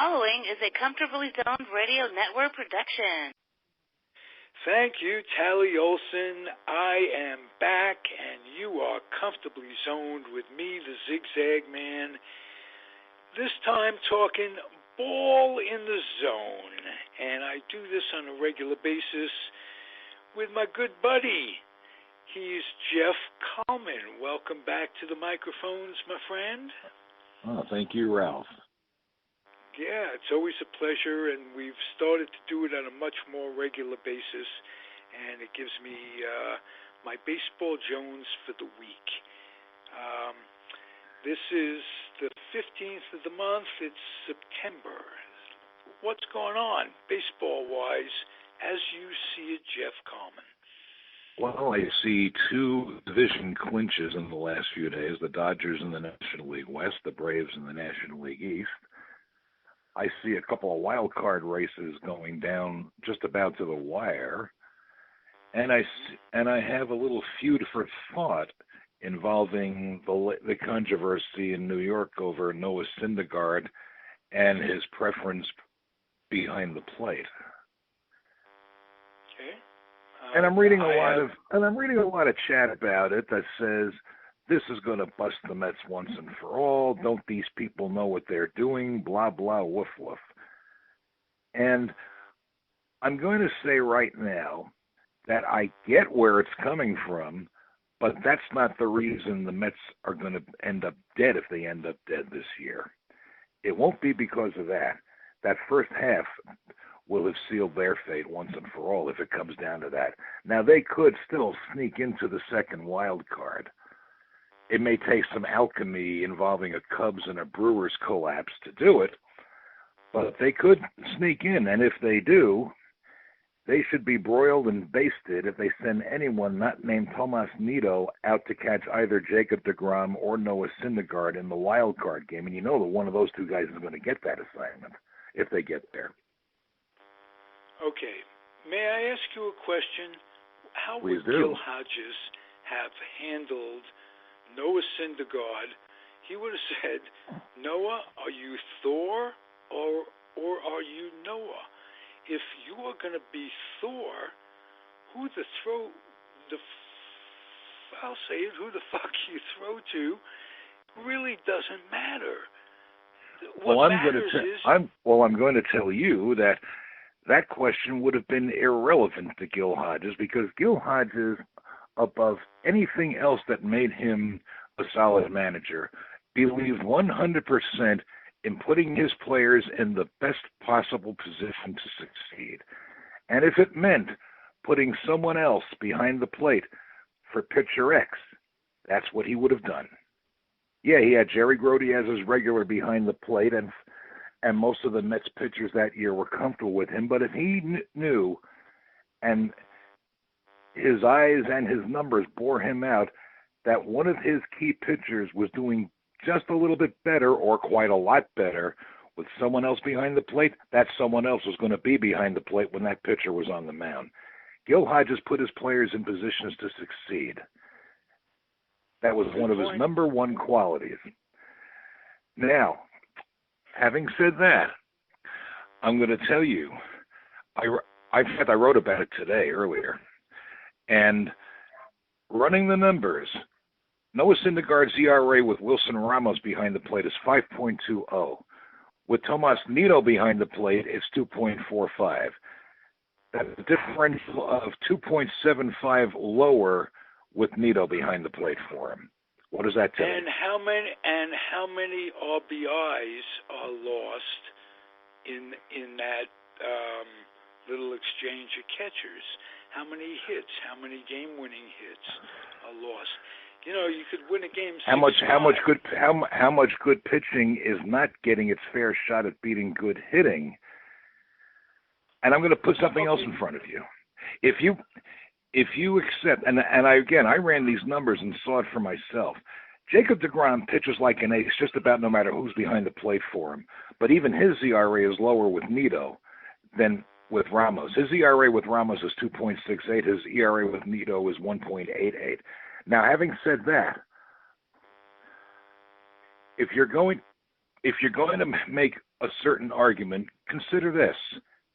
following is a Comfortably Zoned Radio Network production. Thank you, Tally Olson. I am back, and you are comfortably zoned with me, the Zigzag Man. This time talking ball in the zone, and I do this on a regular basis with my good buddy. He's Jeff Kallman. Welcome back to the microphones, my friend. Oh, thank you, Ralph. Yeah, it's always a pleasure, and we've started to do it on a much more regular basis, and it gives me my Baseball Jones for the week. This is the 15th of the month. It's September. What's going on, baseball-wise, as you see it, Jeff Kallman? Well, I see two division clinches in the last few days, the Dodgers in the National League West, the Braves in the National League East. I see a couple of wild card races going down just about to the wire, and I have a little food for thought involving the controversy in New York over Noah Syndergaard and his preference behind the plate. Okay. And I'm reading a lot of chat about it that says this is going to bust the Mets once and for all. Don't these people know what they're doing? Blah, blah, woof, woof. And I'm going to say right now that I get where it's coming from, but that's not the reason the Mets are going to end up dead if they end up dead this year. It won't be because of that. That first half will have sealed their fate once and for all if it comes down to that. Now, they could still sneak into the second wild card. It may take some alchemy involving a Cubs and a Brewers collapse to do it, but they could sneak in, and if they do, they should be broiled and basted if they send anyone not named Tomas Nido out to catch either Jacob deGrom or Noah Syndergaard in the wild card game, and you know that one of those two guys is going to get that assignment if they get there. Okay. May I ask you a question? How Please would do. Gil Hodges have handled Noah Syndergaard? He would have said, Noah, are you Thor or are you Noah? If you are going to be Thor, who the fuck you throw to really doesn't matter. I'm going to tell you that question would have been irrelevant to Gil Hodges because Gil Hodges, above anything else that made him a solid manager, believed 100% in putting his players in the best possible position to succeed. And if it meant putting someone else behind the plate for pitcher X, that's what he would have done. Yeah, he had Jerry Grote as his regular behind the plate, and most of the Mets pitchers that year were comfortable with him. But if he knew, and his eyes and his numbers bore him out, that one of his key pitchers was doing just a little bit better or quite a lot better with someone else behind the plate, that someone else was going to be behind the plate when that pitcher was on the mound. Gil Hodges put his players in positions to succeed. That was one of his number one qualities. Now, having said that, I'm going to tell you, I wrote about it today earlier, and running the numbers, Noah Syndergaard's ERA with Wilson Ramos behind the plate is 5.20. With Tomas Nido behind the plate, it's 2.45. That's a differential of 2.75 lower with Nido behind the plate for him. What does that tell you? And how many RBIs are lost in that little exchange of catchers? How many hits? How many game-winning hits are lost? You know, you could win a game 6-5. How much good pitching is not getting its fair shot at beating good hitting? And I'm going to put something else in front of you. If you accept, and I ran these numbers and saw it for myself. Jacob deGrom pitches like an ace just about no matter who's behind the plate for him. But even his ERA is lower with Nido than with Ramos. His ERA with Ramos is 2.68. His ERA with Nido is 1.88. Now, having said that, if you're going to make a certain argument, consider this.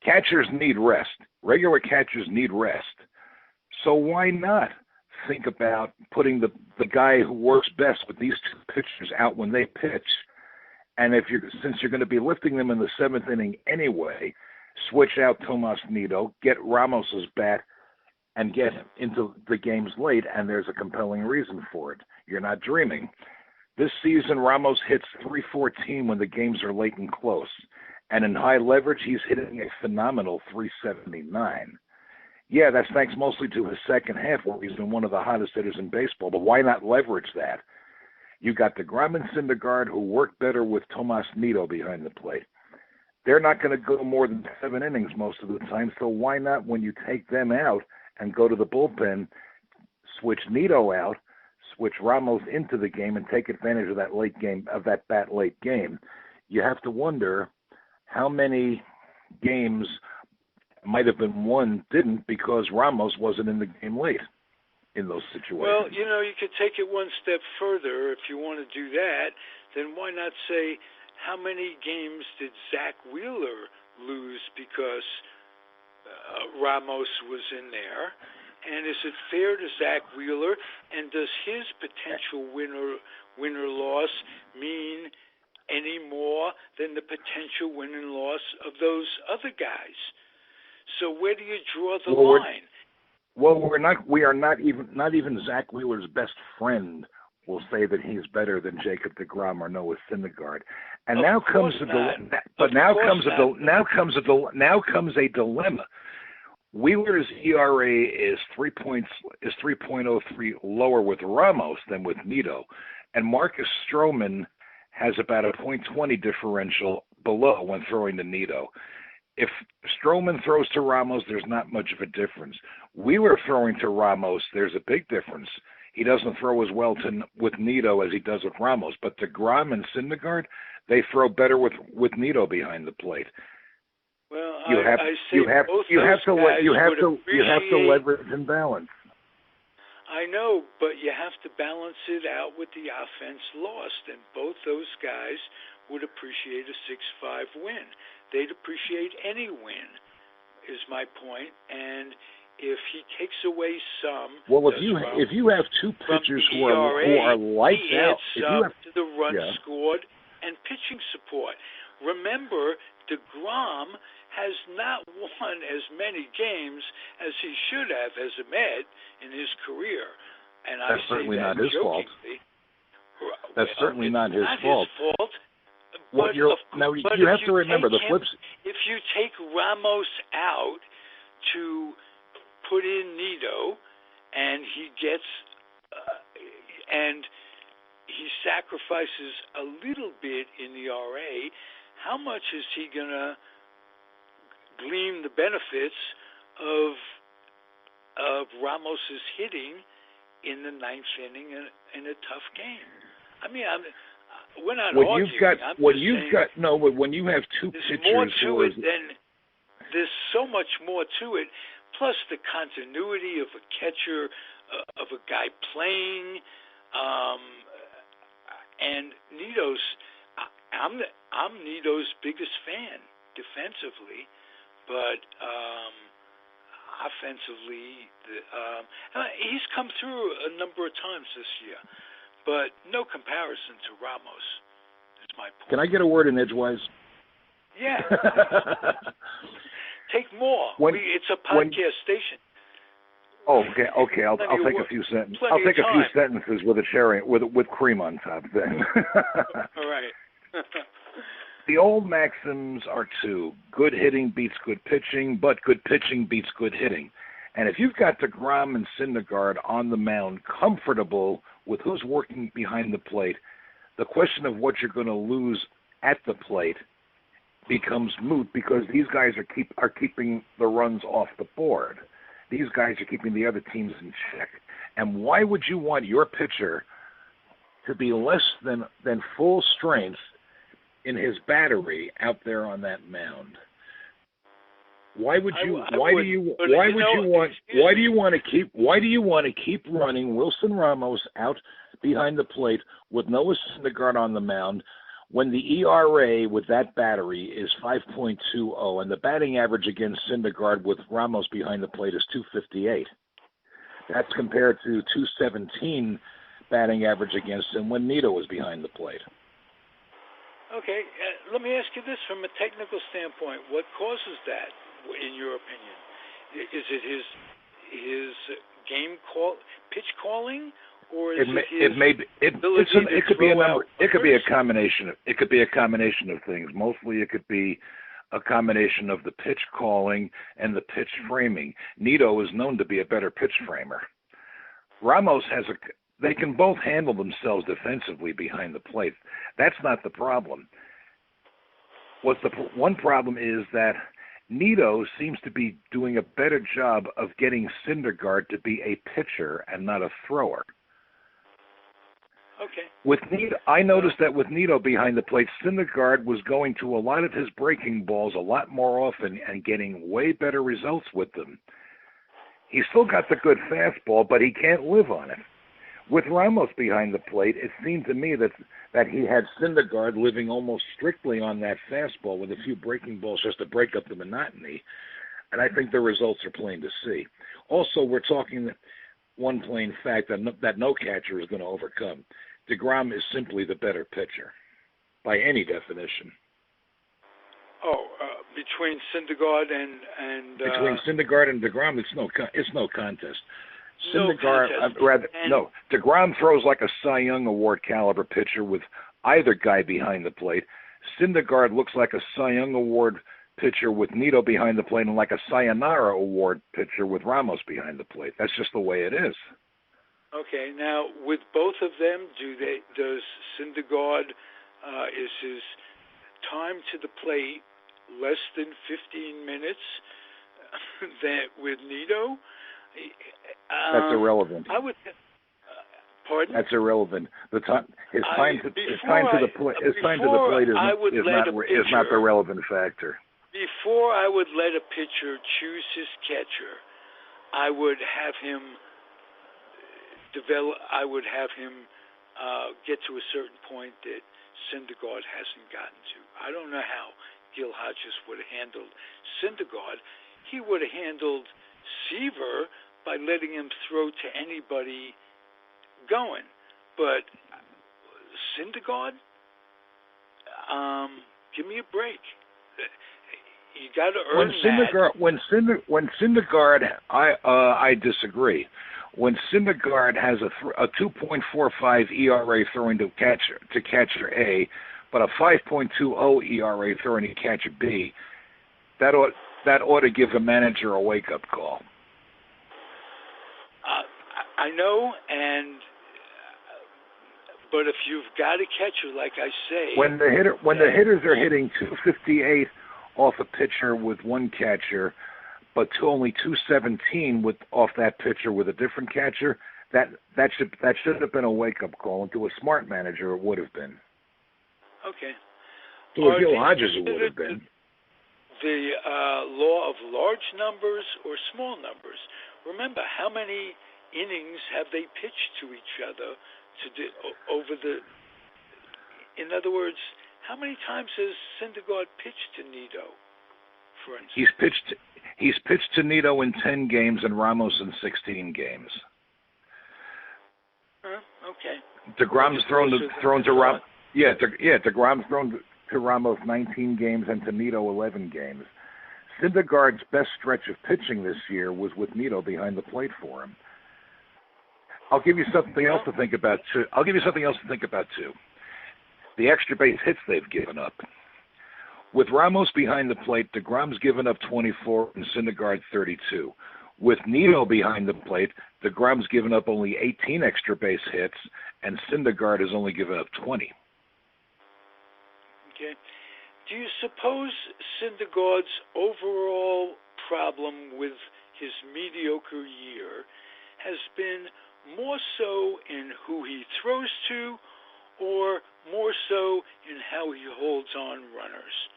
Catchers need rest. Regular catchers need rest. So why not think about putting the guy who works best with these two pitchers out when they pitch? And since you're going to be lifting them in the seventh inning anyway, switch out Tomas Nido, get Ramos's bat, and get into the games late, and there's a compelling reason for it. You're not dreaming. This season, Ramos hits .314 when the games are late and close. And in high leverage, he's hitting a phenomenal .379. Yeah, that's thanks mostly to his second half, where he's been one of the hottest hitters in baseball, but why not leverage that? You got DeGrom and Syndergaard, who work better with Tomas Nido behind the plate. They're not going to go more than 7 innings most of the time, so why not, when you take them out and go to the bullpen, switch Nido out, switch Ramos into the game, and take advantage of that late game, of that bat late game? You have to wonder how many games might have been won didn't because Ramos wasn't in the game late in those situations. Well, you could take it one step further. If you want to do that, then why not say, how many games did Zach Wheeler lose because Ramos was in there? And is it fair to Zach Wheeler? And does his potential win-or-loss mean any more than the potential win and loss of those other guys? So where do you draw the line? We are not even Zach Wheeler's best friend will say that he's better than Jacob deGrom or Noah Syndergaard. And now comes a dilemma. Wheeler's ERA is 3.03 lower with Ramos than with Nido, and Marcus Stroman has about a .20 differential below when throwing to Nido. If Stroman throws to Ramos, there's not much of a difference. Wheeler throwing to Ramos, there's a big difference. He doesn't throw as well with Nido as he does with Ramos, but DeGrom and Syndergaard, they throw better with Nido behind the plate. Well, you have to leverage and balance. I know, but you have to balance it out with the offense lost, and both those guys would appreciate a 6-5 win. They'd appreciate any win, is my point. And if he takes away some, if you have two pitchers who are lights out, if you have to the run scored and pitching support. Remember, DeGrom has not won as many games as he should have as a Met in his career. And that's certainly not his fault. That's certainly not his fault. But you have to remember the flips. If you take Ramos out to put in Nido, and he gets and he sacrifices a little bit in the RA, how much is he going to glean the benefits of Ramos's hitting in the ninth inning in a tough game? I mean, we're not arguing. When you have two pitchers, there's so much more to it. Plus the continuity of a catcher, of a guy playing, and Nido's. I'm Nido's biggest fan defensively, but offensively, he's come through a number of times this year. But no comparison to Ramos, is my point. Can I get a word in edgewise? Yeah. Take more. It's a podcast station. Oh, okay. I'll take a few sentences. I'll take a few sentences with a cherry with cream on top. Then. All right. The old maxims are two: good hitting beats good pitching, but good pitching beats good hitting. And if you've got DeGrom and Syndergaard on the mound, comfortable with who's working behind the plate, the question of what you're going to lose at the plate becomes moot because these guys are keeping the runs off the board. These guys are keeping the other teams in check. And why would you want your pitcher to be less than full strength in his battery out there on that mound? Why do you want to keep running Wilson Ramos out behind the plate with Noah Syndergaard on the mound when the ERA with that battery is 5.20 and the batting average against Syndergaard with Ramos behind the plate is 258. That's compared to 217 batting average against him when Nito was behind the plate. Okay, let me ask you this from a technical standpoint. What causes that, in your opinion? Is it his game call, pitch calling, or is it could be a number. It could be a combination. It could be a combination of things. Mostly, it could be a combination of the pitch calling and the pitch framing. Nito is known to be a better pitch framer. Ramos they can both handle themselves defensively behind the plate. That's not the problem. One problem is that Nito seems to be doing a better job of getting Syndergaard to be a pitcher and not a thrower. Okay. I noticed that with Nito behind the plate, Syndergaard was going to a lot of his breaking balls a lot more often and getting way better results with them. He's still got the good fastball, but he can't live on it. With Ramos behind the plate, it seemed to me that he had Syndergaard living almost strictly on that fastball with a few breaking balls just to break up the monotony, and I think the results are plain to see. Also, we're talking one plain fact that no catcher is going to overcome. DeGrom is simply the better pitcher, by any definition. Between Syndergaard and between Syndergaard and DeGrom, it's no contest. DeGrom throws like a Cy Young Award caliber pitcher with either guy behind the plate. Syndergaard looks like a Cy Young Award pitcher with Nito behind the plate and like a Sayonara Award pitcher with Ramos behind the plate. That's just the way it is. Okay, now with both of them, does Syndergaard, is his time to the plate less than 15 minutes than with Nito? That's irrelevant. Pardon? That's irrelevant. His time to the plate is not the relevant factor. Before I would let a pitcher choose his catcher, I would have him get to a certain point that Syndergaard hasn't gotten to. I don't know how Gil Hodges would have handled Syndergaard. He would have handled Seaver by letting him throw to anybody going. But Syndergaard, give me a break. You got to earn that. When Syndergaard, I disagree. When Syndergaard has a 2.45 ERA throwing to catcher A, but a 5.20 ERA throwing to catcher B, that ought to give a manager a wake-up call. I know, but if you've got a catcher, like I say, when the hitters are hitting 258 off a pitcher with one catcher, but to only 217 off that pitcher with a different catcher, that should have been a wake-up call, and to a smart manager it would have been. Okay. To a Gil Hodges it would have been. The law of large numbers or small numbers. Remember, how many innings have they pitched to each other in other words, how many times has Syndergaard pitched to Nito, for instance? He's pitched to Nito in 10 games and Ramos in 16 games. Okay. DeGrom's thrown to Ramos. DeGrom's thrown to Ramos 19 games and to Nito 11 games. Syndergaard's best stretch of pitching this year was with Nito behind the plate for him. I'll give you something else to think about too. The extra base hits they've given up. With Ramos behind the plate, DeGrom's given up 24 and Syndergaard 32. With Nito behind the plate, DeGrom's given up only 18 extra base hits, and Syndergaard has only given up 20. Okay. Do you suppose Syndergaard's overall problem with his mediocre year has been more so in who he throws to, or more so in how he holds on runners?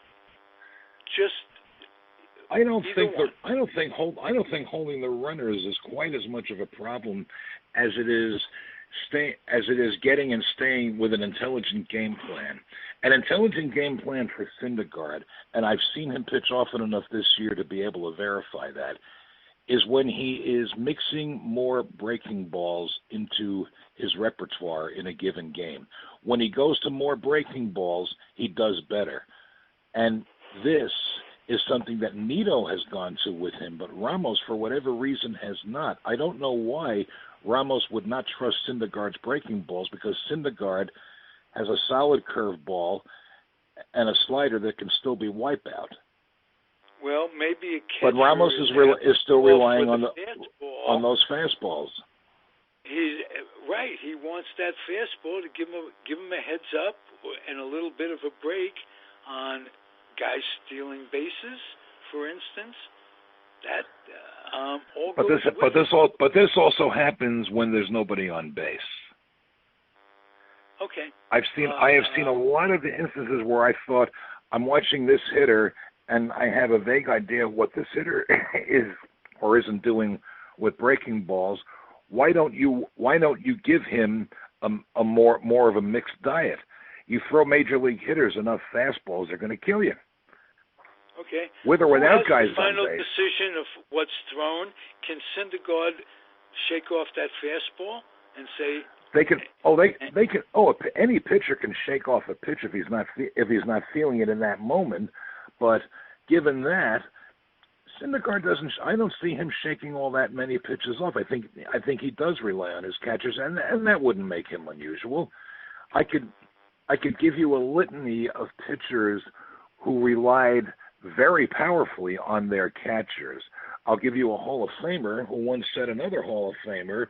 I don't think holding the runners is quite as much of a problem as it is getting and staying with an intelligent game plan. An intelligent game plan for Syndergaard, and I've seen him pitch often enough this year to be able to verify that, is when he is mixing more breaking balls into his repertoire in a given game. When he goes to more breaking balls, he does better. And this is something that Nito has gone to with him, but Ramos, for whatever reason, has not. I don't know why Ramos would not trust Syndergaard's breaking balls, because Syndergaard has a solid curve ball and a slider that can still be wipeout. Well, maybe a catcher. But Ramos is still relying on those fastballs. He's right. He wants that fastball to give him a heads up and a little bit of a break on guys stealing bases, for instance. That all goes with but this also happens when there's nobody on base. Okay. I have seen a lot of the instances where I thought, I'm watching this hitter and I have a vague idea of what this hitter is or isn't doing with breaking balls. Why don't you give him a more of a mixed diet? You throw major league hitters enough fastballs, they're going to kill you. Okay. With or without guys the final on base. decision of what's thrown. Can Syndergaard shake off that fastball and say? Any pitcher can shake off a pitch if he's not feeling it in that moment. But given that, Syndergaard doesn't. I don't see him shaking all that many pitches off. I think he does rely on his catchers, and that wouldn't make him unusual. I could give you a litany of pitchers who relied very powerfully on their catchers. I'll give you a Hall of Famer who once said another Hall of Famer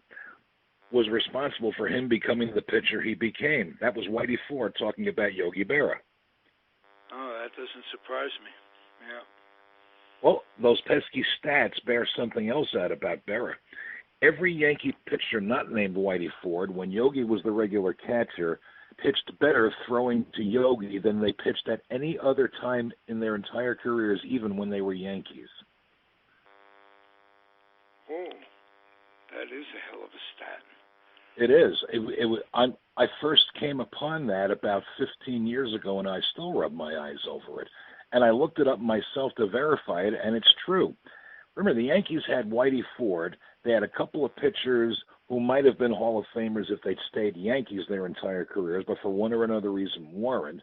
was responsible for him becoming the pitcher he became. That was Whitey Ford talking about Yogi Berra. Oh, that doesn't surprise me. Yeah. Well, those pesky stats bear something else out about Berra. Every Yankee pitcher not named Whitey Ford, when Yogi was the regular catcher, pitched better throwing to Yogi than they pitched at any other time in their entire careers, even when they were Yankees. Oh, that is a hell of a stat. It is. I first came upon that about 15 years ago, and I still rub my eyes over it. And I looked it up myself to verify it, and it's true. Remember, the Yankees had Whitey Ford. They had a couple of pitchers who might have been Hall of Famers if they'd stayed Yankees their entire careers, but for one or another reason weren't.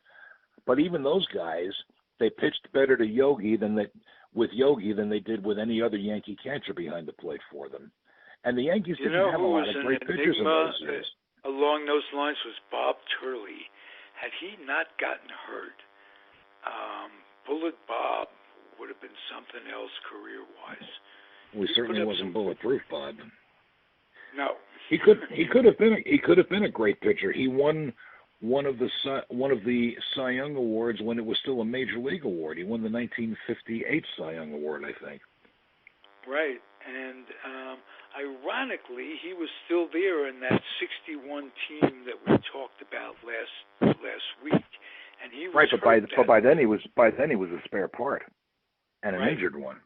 But even those guys, they pitched better to Yogi than they did with any other Yankee catcher behind the plate for them. And the Yankees didn't have a lot of great pitchers in those years. Along those lines was Bob Turley. Had he not gotten hurt, Bullet Bob would have been something else career-wise. He certainly wasn't bulletproof, Bob. No. He could have been a great pitcher. He won one of the Cy Young awards when it was still a major league award. He won the 1958 Cy Young award, I think. Right, and ironically, he was still there in that 61 team that we talked about last week, and he was right. But by then he was a spare part, and an injured one.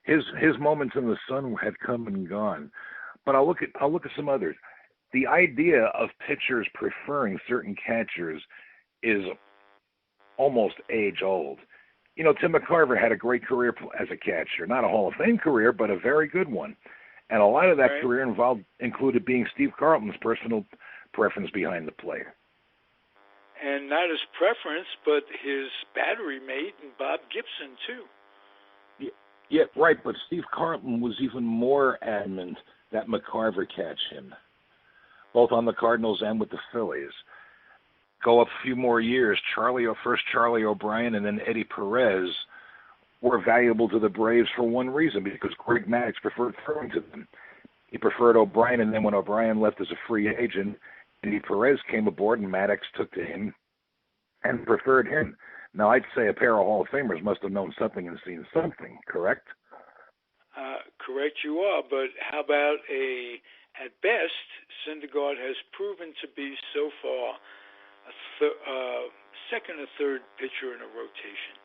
His moments in the sun had come and gone. But I'll look at some others. The idea of pitchers preferring certain catchers is almost age old. You know, Tim McCarver had a great career as a catcher, not a Hall of Fame career, but a very good one. And a lot of that career included being Steve Carlton's personal preference behind the plate. And not his preference, but his battery mate and Bob Gibson too. Yeah, right. But Steve Carlton was even more adamant that McCarver catch him, both on the Cardinals and with the Phillies. Go up a few more years, Charlie O'Brien and then Eddie Perez were valuable to the Braves for one reason, because Greg Maddux preferred throwing to them. He preferred O'Brien, and then when O'Brien left as a free agent, Eddie Perez came aboard and Maddux took to him and preferred him. Now, I'd say a pair of Hall of Famers must have known something and seen something, correct? Correct you are, but how about at best, Syndergaard has proven to be so far a second or third pitcher in a rotation,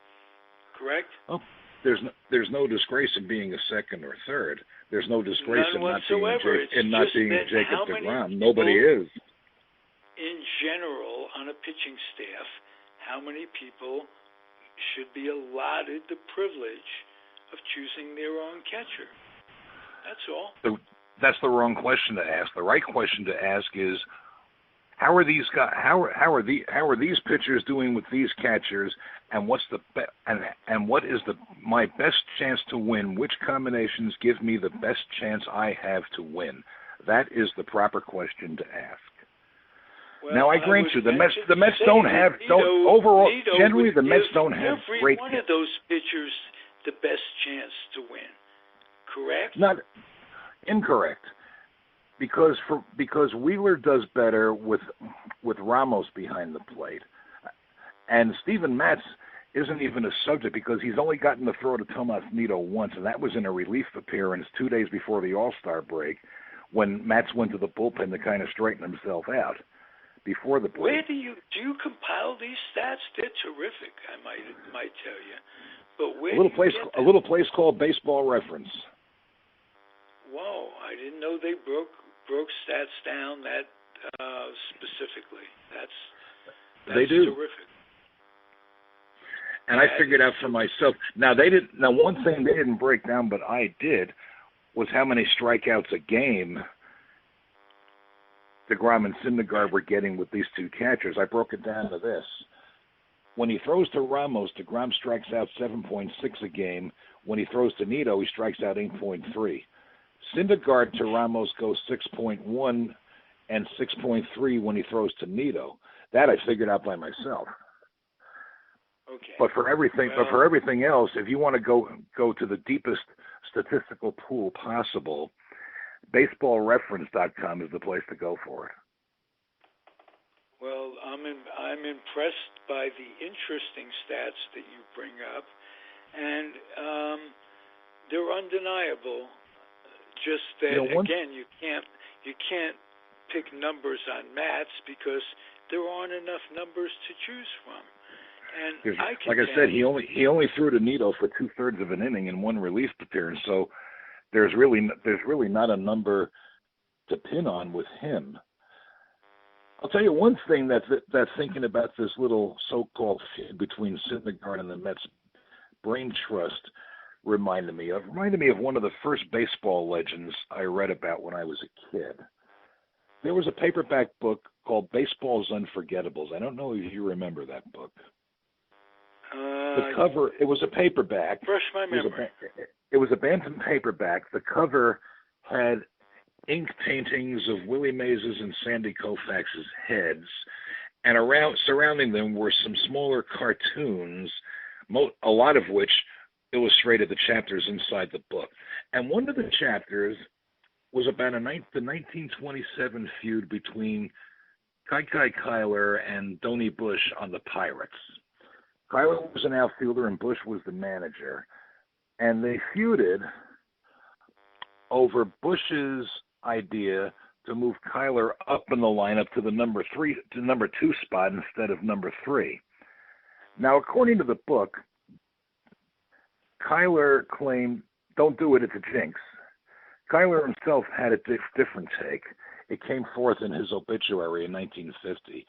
correct? Oh, there's no disgrace in being a second or third. There's no disgrace None in not being Jacob deGrom. Nobody is. In general, on a pitching staff, how many people should be allotted the privilege of choosing their own catcher? That's all. That's the wrong question to ask. The right question to ask is, how are these guys? How are these pitchers doing with these catchers? And what is my best chance to win? Which combinations give me the best chance I have to win? That is the proper question to ask. Well, now I grant you, the Mets generally the Mets don't have great. Every one of those pitchers the best chance to win. Correct? Not incorrect. Because Wheeler does better with Ramos behind the plate, and Steven Matz isn't even a subject because he's only gotten to throw to Tomas Nido once, and that was in a relief appearance 2 days before the All-Star break, when Matz went to the bullpen to kind of straighten himself out before the break. Where do you compile these stats? They're terrific. I might tell you, but where a little place called Baseball Reference. Whoa! I didn't know they broke stats down that specifically. That's they do. Terrific. And I figured out for myself. Now one thing they didn't break down, but I did, was how many strikeouts a game deGrom and Syndergaard were getting with these two catchers. I broke it down to this: when he throws to Ramos, deGrom strikes out 7.6 a game. When he throws to Nido, he strikes out 8.3. Syndergaard to Ramos goes 6.1 and 6.3 when he throws to Nido. That I figured out by myself. Okay. But for everything else, if you want to go to the deepest statistical pool possible, baseballreference.com is the place to go for it. Well, I'm impressed by the interesting stats that you bring up, and they're undeniable. Just that again, you can't pick numbers on Mats because there aren't enough numbers to choose from. And like I said, he only threw to Nido for 2/3 of an inning in one relief appearance, so there's really not a number to pin on with him. I'll tell you one thing that thinking about this little so-called feud between Syndergaard and the Mets brain trust reminded me of one of the first baseball legends I read about when I was a kid. There was a paperback book called Baseball's Unforgettables. I don't know if you remember that book. The cover, it was a paperback. Fresh my memory. It was a Bantam paperback. The cover had ink paintings of Willie Mays's and Sandy Koufax's heads, and surrounding them were some smaller cartoons, a lot of which illustrated the chapters inside the book. And one of the chapters was about the 1927 feud between Kai Kyler and Donnie Bush on the Pirates. Kyler was an outfielder and Bush was the manager. And they feuded over Bush's idea to move Kyler up in the lineup to the number 2 spot instead of number 3. Now, according to the book, Kyler claimed, "Don't do it, it's a jinx." Kyler himself had a different take. It came forth in his obituary in 1950.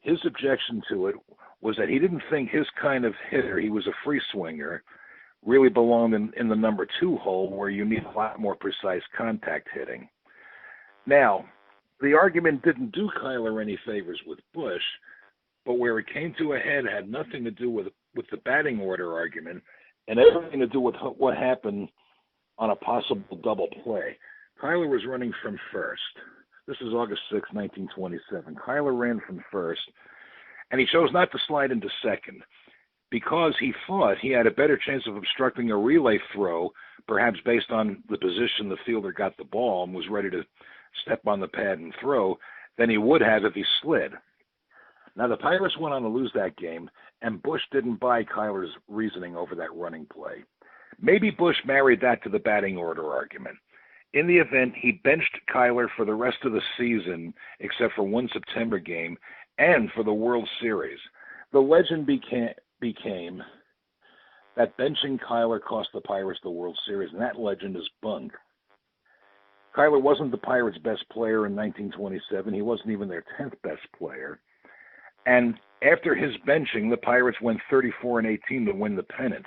His objection to it was that he didn't think his kind of hitter, he was a free swinger, really belonged in the number 2 hole where you need a lot more precise contact hitting. Now, the argument didn't do Kyler any favors with Bush, but where it came to a head had nothing to do with the batting order argument and everything to do with what happened on a possible double play. Kyler was running from first. This is August 6, 1927. Kyler ran from first, and he chose not to slide into second because he thought he had a better chance of obstructing a relay throw, perhaps based on the position the fielder got the ball and was ready to step on the pad and throw, than he would have if he slid. Now, the Pirates went on to lose that game, and Bush didn't buy Kyler's reasoning over that running play. Maybe Bush married that to the batting order argument. In the event, he benched Kyler for the rest of the season, except for one September game, and for the World Series. The legend became that benching Kyler cost the Pirates the World Series, and that legend is bunk. Kyler wasn't the Pirates' best player in 1927. He wasn't even their 10th best player. And after his benching, the Pirates went 34-18 to win the pennant.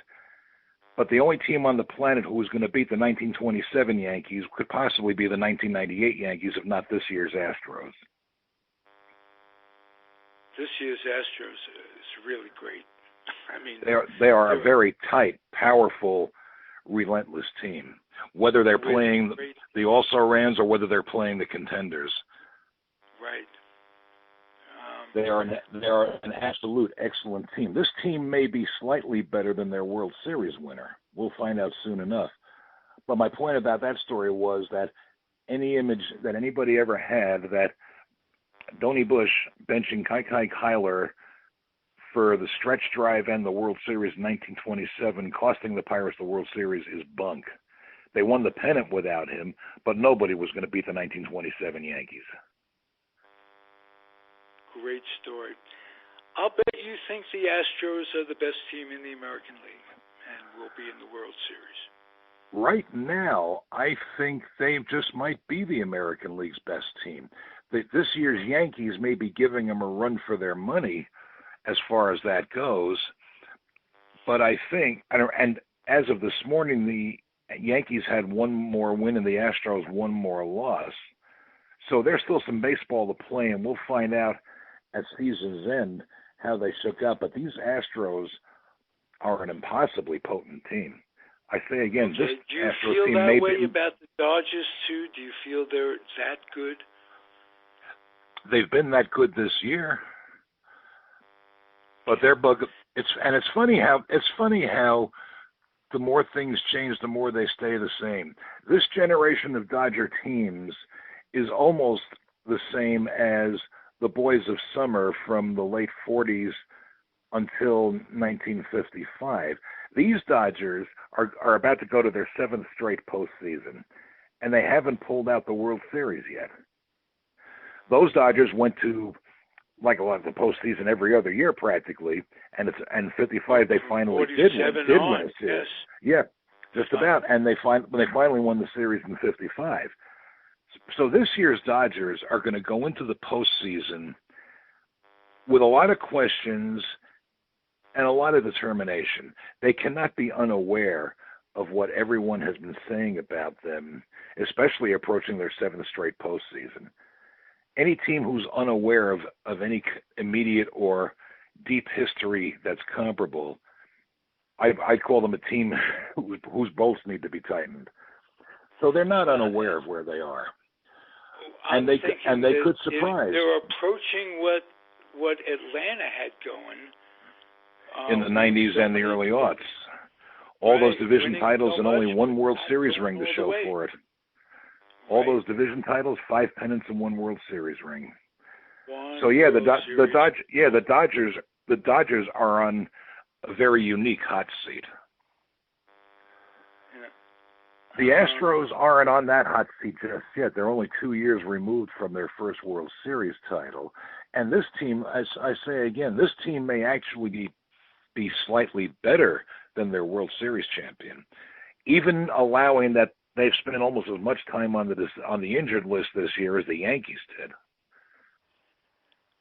But the only team on the planet who was going to beat the 1927 Yankees could possibly be the 1998 Yankees, if not this year's Astros. This year's Astros is really great. I mean, they are a very tight, powerful, relentless team. Whether they're playing the also-rans or whether they're playing the contenders. Right. They are an absolute excellent team. This team may be slightly better than their World Series winner. We'll find out soon enough. But my point about that story was that any image that anybody ever had that Donnie Bush benching Kyler for the stretch drive and the World Series in 1927, costing the Pirates the World Series, is bunk. They won the pennant without him, but nobody was going to beat the 1927 Yankees. Great story. I'll bet you think the Astros are the best team in the American League and will be in the World Series. Right now, I think they just might be the American League's best team. This year's Yankees may be giving them a run for their money as far as that goes, but I think, and as of this morning, the Yankees had one more win and the Astros one more loss. So there's still some baseball to play, and we'll find out at season's end how they shook out. But these Astros are an impossibly potent team. I say again, this Astros team may be... Do you feel that way about the Dodgers, too? Do you feel they're that good? They've been that good this year. But they're it's funny how the more things change, the more they stay the same. This generation of Dodger teams is almost the same as the Boys of Summer from the late 40s until 1955. These Dodgers are about to go to their 7th straight postseason, and they haven't pulled out the World Series yet. Those Dodgers went to, like a lot of the postseason every other year practically, and 55 they finally did win a series. Yes. Yeah, just about, and they finally won the series in 55. So this year's Dodgers are going to go into the postseason with a lot of questions and a lot of determination. They cannot be unaware of what everyone has been saying about them, especially approaching their 7th straight postseason. Any team who's unaware of any immediate or deep history that's comparable, I call them a team whose bolts need to be tightened. So they're not unaware of where they are. And they could surprise. They're approaching what Atlanta had going in the 90s and the early aughts. All those division titles and only one World Series ring to show for it. All those division titles, 5 pennants and 1 World Series ring. So yeah, the Dodgers are on a very unique hot seat. The Astros aren't on that hot seat just yet. They're only 2 years removed from their first World Series title. And this team, as I say again, this team may actually be slightly better than their World Series champion, even allowing that they've spent almost as much time on the injured list this year as the Yankees did.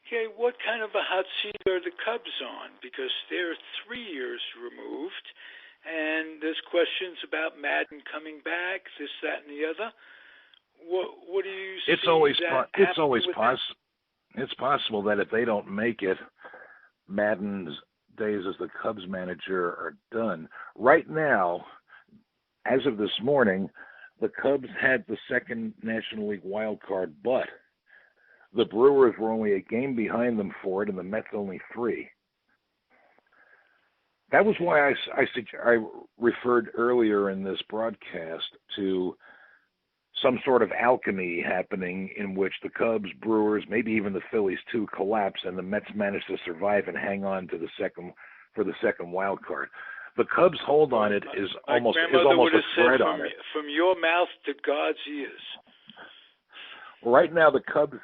Okay, what kind of a hot seat are the Cubs on? Because they're 3 years removed. And there's questions about Madden coming back, this, that, and the other. What do you see? It's possible that if they don't make it, Madden's days as the Cubs manager are done. Right now, as of this morning, the Cubs had the 2nd National League wild card, but the Brewers were only a game behind them for it, and the Mets only 3. That was why I referred earlier in this broadcast to some sort of alchemy happening in which the Cubs, Brewers, maybe even the Phillies too, collapse, and the Mets manage to survive and hang on to the second wild card. The Cubs' hold on it is almost a thread on it. From your mouth to God's ears. Right now, the Cubs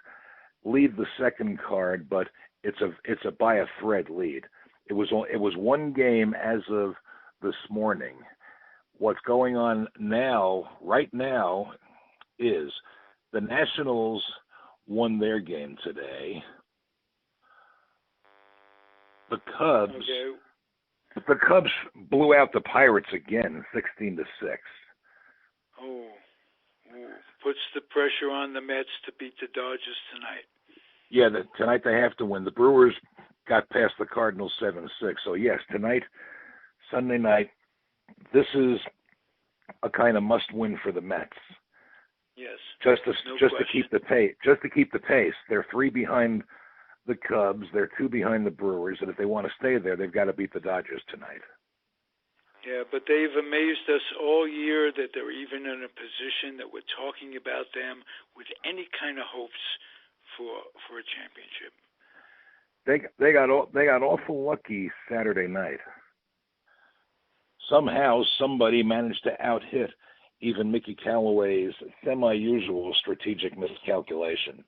lead the second card, but it's a by a thread lead. It was one game as of this morning. What's going on now, right now, is the Nationals won their game today. The Cubs blew out the Pirates again, 16-6. Oh, puts the pressure on the Mets to beat the Dodgers tonight. Yeah, tonight they have to win. The Brewers got past the Cardinals 7-6. So yes, tonight, Sunday night, this is a kind of must-win for the Mets. Yes. Just to keep the pace. Just to keep the pace. They're 3 behind the Cubs. They're 2 behind the Brewers, and if they want to stay there, they've got to beat the Dodgers tonight. Yeah, but they've amazed us all year that they're even in a position that we're talking about them with any kind of hopes for a championship. They got awful lucky Saturday night. Somehow somebody managed to out-hit even Mickey Callaway's semi-usual strategic miscalculation.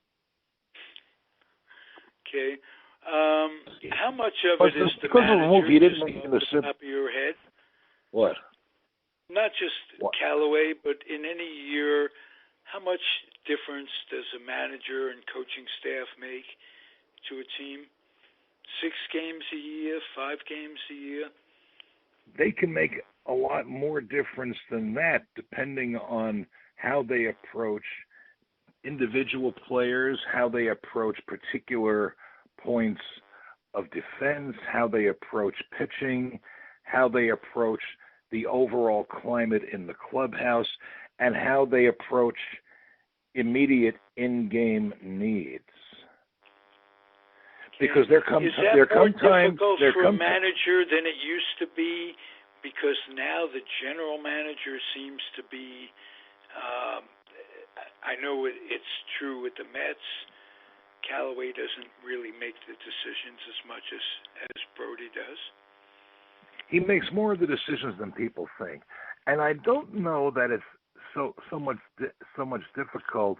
Okay. How much of it is the manager just off the top of your head? What? Not just Callaway, but in any year, how much difference does a manager and coaching staff make to a team? 6 games a year, 5 games a year? They can make a lot more difference than that, depending on how they approach individual players, how they approach particular points of defense, how they approach pitching, how they approach the overall climate in the clubhouse, and how they approach immediate in-game needs. Because there come times. Is that more difficult for a manager than it used to be? Because now the general manager seems to be. I know it's true with the Mets. Callaway doesn't really make the decisions as much as Brody does. He makes more of the decisions than people think, and I don't know that it's so much difficult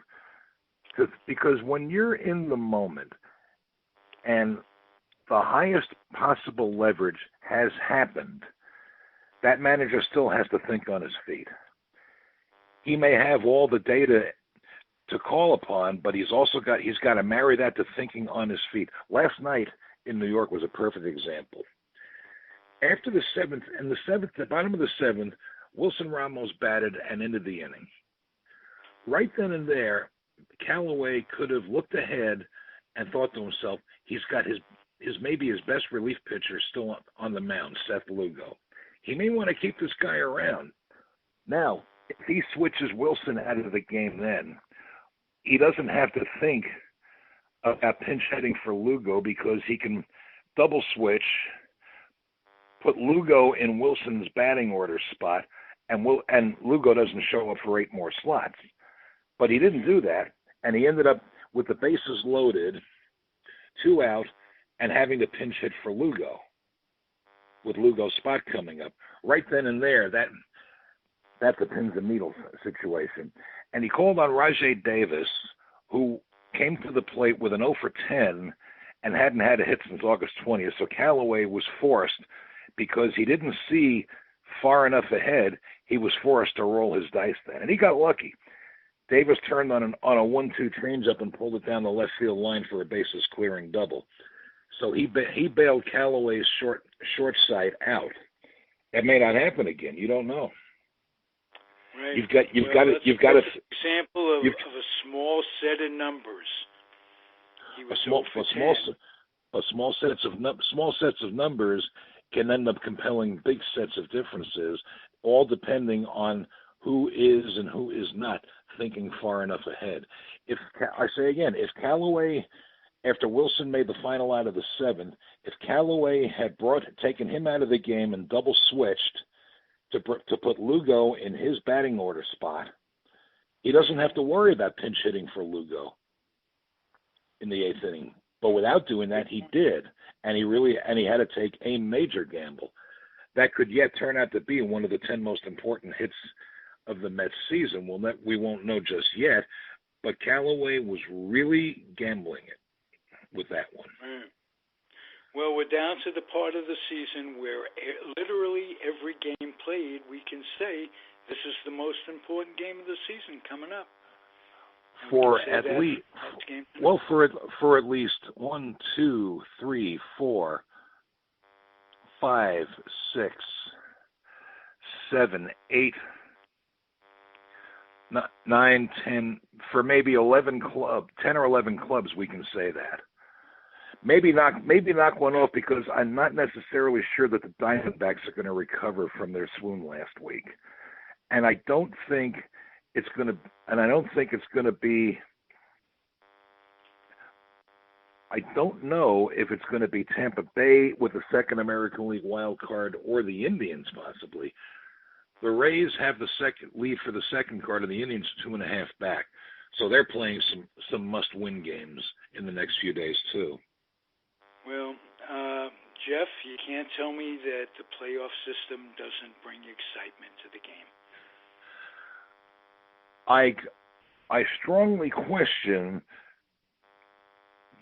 because when you're in the moment and the highest possible leverage has happened, that manager still has to think on his feet. He may have all the data to call upon, but he's got to marry that to thinking on his feet. Last night in New York was a perfect example. After the bottom of the seventh, Wilson Ramos batted and ended the inning. Right then and there, Callaway could have looked ahead and thought to himself, he's got his maybe his best relief pitcher still on the mound, Seth Lugo. He may want to keep this guy around. Now, if he switches Wilson out of the game then, he doesn't have to think about pinch hitting for Lugo because he can double switch, put Lugo in Wilson's batting order spot, and Lugo doesn't show up for 8 more slots. But he didn't do that, and he ended up with the bases loaded, 2 out, and having to pinch hit for Lugo, with Lugo's spot coming up. Right then and there, that's a pins and needles situation. And he called on Rajay Davis, who came to the plate with an 0 for 10 and hadn't had a hit since August 20th. So Callaway was forced, because he didn't see far enough ahead, he was forced to roll his dice then. And he got lucky. Davis turned on a 1-2 changeup and pulled it down the left field line for a bases clearing double. So he bailed Callaway's short side out. That may not happen again. You don't know. Right. You've got an example of a small set of numbers. Small sets of numbers can end up compelling big sets of differences, all depending on who is and who is not thinking far enough ahead. If Callaway, after Wilson made the final out of the 7th, if Callaway had taken him out of the game and double switched to put Lugo in his batting order spot, he doesn't have to worry about pinch hitting for Lugo in the 8th inning. But without doing that, he did, and he had to take a major gamble. That could yet turn out to be one of the 10 most important hits of the Mets season. We won't know just yet, but Callaway was really gambling it with that one. Well, we're down to the part of the season where literally every game played, we can say this is the most important game of the season coming up. For at least, well, for at least 1, 2, 3, 4, 5, 6, 7, 8, 9, 10, for maybe 10 or 11 clubs, we can say that. Maybe knock one off because I'm not necessarily sure that the Diamondbacks are going to recover from their swoon last week, and I don't think it's going to be. I don't know if it's going to be Tampa Bay with the second American League wild card or the Indians possibly. The Rays have the second lead for the second card, and the Indians 2.5 back, so they're playing some must-win games in the next few days too. Well, Jeff, you can't tell me that the playoff system doesn't bring excitement to the game. I strongly question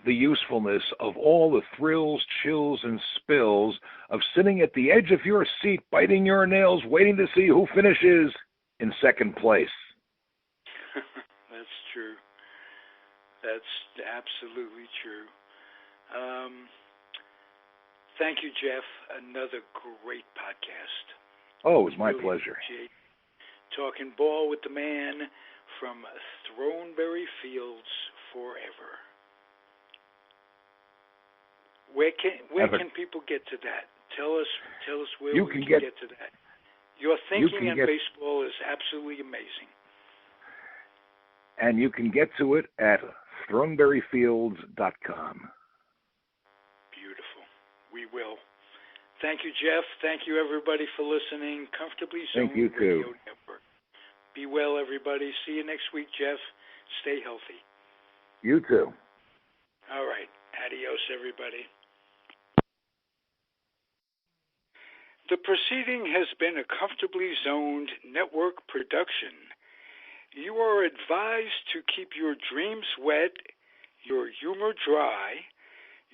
the usefulness of all the thrills, chills, and spills of sitting at the edge of your seat, biting your nails, waiting to see who finishes in second place. That's true. That's absolutely true. Thank you, Jeff. Another great podcast. Oh, it was my pleasure. Talking ball with the man from Thornberry Fields forever. Where can people get to that? Tell us where we can get to that. Your thinking on baseball is absolutely amazing. And you can get to it at thornberryfields.com. Beautiful. We will. Thank you, Jeff. Thank you, everybody, for listening. Comfortably Zoned Thank you, Radio too. Network. Be well, everybody. See you next week, Jeff. Stay healthy. You too. All right. Adios, everybody. The proceeding has been a Comfortably Zoned Network production. You are advised to keep your dreams wet, your humor dry,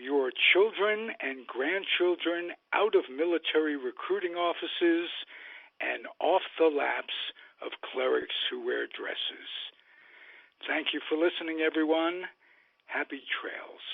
your children and grandchildren out of military recruiting offices and off the laps of clerics who wear dresses. Thank you for listening, everyone. Happy trails.